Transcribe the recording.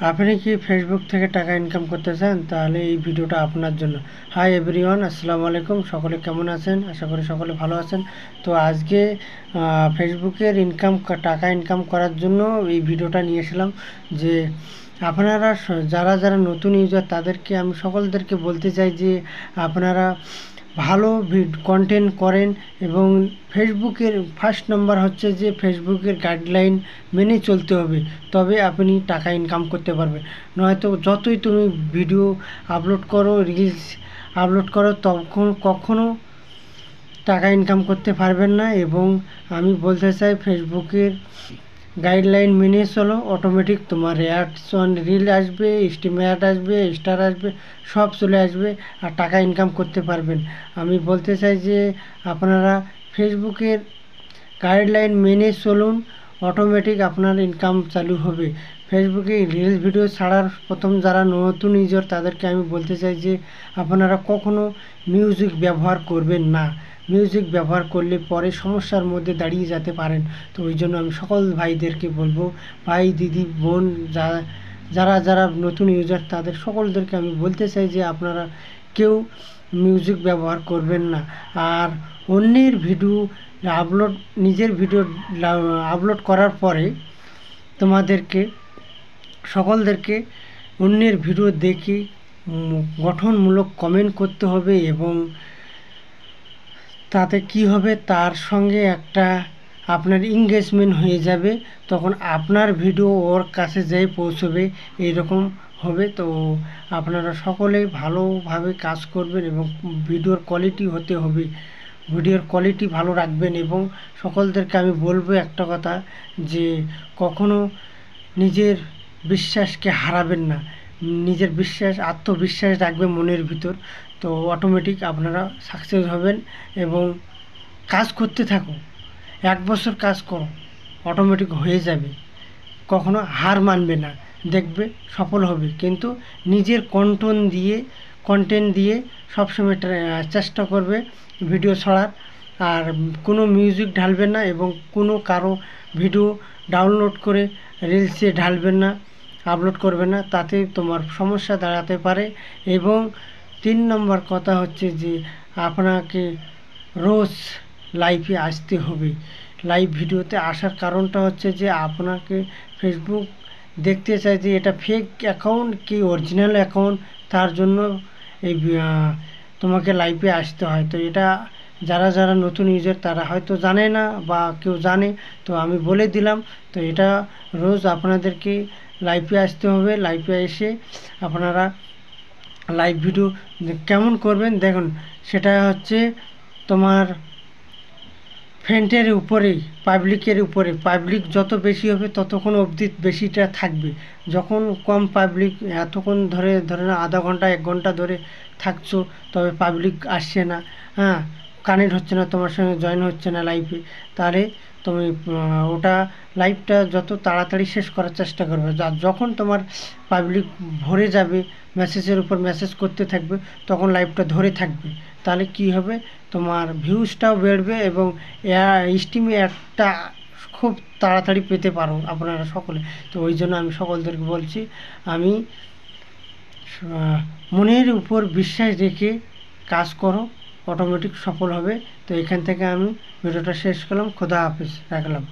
আপনি কি ফেসবুক থেকে টাকা ইনকাম করতে চান? তাহলে এই ভিডিওটা আপনার জন্য। হাই এভরিওয়ান, আসসালামু আলাইকুম। সকলে কেমন আছেন? আশা করি সকলে ভালো আছেন। তো আজকে ফেসবুকের টাকা ইনকাম করার জন্য এই ভিডিওটা নিয়ে এসেছিলাম। যে আপনারা যারা যারা নতুন ইউজার তাদেরকে আমি সকলদেরকে বলতে চাই যে আপনারা ভালো কন্টেন্ট করেন এবং ফেসবুকের ফার্স্ট নাম্বার হচ্ছে যে ফেসবুকের গাইডলাইন মেনে চলতে হবে, তবে আপনি টাকা ইনকাম করতে পারবেন। নয়তো যতই তুমি ভিডিও আপলোড করো, রিলস আপলোড করো, তখন কখনো টাকা ইনকাম করতে পারবেন না। এবং আমি বলতে চাই ফেসবুকের গাইডলাইন মেনে চলো, অটোমেটিক তোমার রিয়াকশন রিল আসবে, স্টিম অ্যাড আসবে, স্টার আসবে, সব চলে আসবে আর টাকা ইনকাম করতে পারবেন। আমি বলতে চাই যে আপনারা ফেসবুকের গাইডলাইন মেনে চলুন, অটোমেটিক আপনার ইনকাম চালু হবে। ফেসবুকে রিলস ভিডিও ছাড়ার প্রথম যারা নতুন ইউজার তাদেরকে আমি বলতে চাই যে আপনারা কখনো মিউজিক ব্যবহার করবেন না। মিউজিক ব্যবহার করলে পরে সমস্যার মধ্যে দাঁড়িয়ে যেতে পারেন। তো ওই জন্য আমি সকল ভাইদেরকে বলবো, ভাই দিদি বোন যারা যারা নতুন ইউজার তাদের সকলদেরকে আমি বলতে চাই যে আপনারা কেউ মিউজিক ব্যবহার করবেন না। আর অন্যের ভিডিও নিজের ভিডিও আপলোড করার পরে তোমাদেরকে সকলদেরকে অন্যের ভিডিও দেখে গঠনমূলক কমেন্ট করতে হবে। এবং তাতে কি হবে, তার সঙ্গে একটা আপনার এঙ্গেজমেন্ট হয়ে যাবে, তখন আপনার ভিডিও ওর কাছে যেয়ে পৌঁছবে, এইরকম হবে। তো আপনারা সকলে ভালোভাবে কাজ করবেন এবং ভিডিওর কোয়ালিটি হতে হবে, ভিডিওর কোয়ালিটি ভালো রাখবেন। এবং সকলদেরকে আমি বলবো একটা কথা, যে কখনো নিজের বিশ্বাসকে হারাবেন না। নিজের আত্মবিশ্বাস রাখবে মনের ভিতর, তো অটোমেটিক আপনারা সাকসেস হবেন। এবং কাজ করতে থাকো, 1 বছর কাজ করো, অটোমেটিক হয়ে যাবে। কখনো হার মানবে না, দেখবে সফল হবে। কিন্তু নিজের কন্টেন্ট দিয়ে সবসময় চেষ্টা করবে ভিডিও ছাড়ার। আর কোনো মিউজিক ঢালবেন না এবং কোনো কারো ভিডিও ডাউনলোড করে রিলসে ঢালবেন না, আপলোড করবেন না, তাতে তোমার সমস্যা দাঁড়াতে পারে। এবং 3 নম্বর কথা হচ্ছে যে আপনাকে রোজ লাইভে আসতে হবে। লাইভ ভিডিওতে আসার কারণটা হচ্ছে যে আপনাকে ফেসবুক দেখতে চাই যে এটা ফেক অ্যাকাউন্ট কি অরিজিনাল অ্যাকাউন্ট, তার জন্য এই তোমাকে লাইভে আসতে হয়। তো এটা যারা যারা নতুন ইউজার তারা হয়তো জানে না, বা কেউ জানে, তো আমি বলে দিলাম। তো এটা রোজ আপনাদেরকে লাইভে আসতে হবে। লাইভে এসে আপনারা লাইভ ভিডিও কেমন করবেন দেখুন, সেটা হচ্ছে তোমার ফ্রেন্ডের উপরে, পাবলিকের উপরে। পাবলিক যত বেশি হবে ততক্ষণ অবধি বেশিটা থাকবে। যখন কম পাবলিক, এতক্ষণ ধরে না আধা ঘন্টা 1 ঘন্টা ধরে থাকছো, তবে পাবলিক আসছে না, হ্যাঁ, কানেক্ট হচ্ছে না, তোমার সঙ্গে জয়েন হচ্ছে না লাইভে, তাহলে তুমি ওটা লাইভটা যত তাড়াতাড়ি শেষ করার চেষ্টা করবে। যখন তোমার পাবলিক ভরে যাবে, মেসেজের উপর মেসেজ করতে থাকবে, তখন লাইভটা ধরে থাকবে। তাহলে কি হবে, তোমার ভিউজটাও বেড়বে এবং স্টিমে একটা খুব তাড়াতাড়ি পেতে পারো আপনারা সকলে। তো ওই জন্য আমি সকলদেরকে বলছি, আমি মনের উপর বিশ্বাস রেখে কাজ করো, অটোমেটিক সফল হবে। তো এখান থেকে আমি ভিডিওটা শেষ করলাম। খোদা হাফেজ, রাখলাম।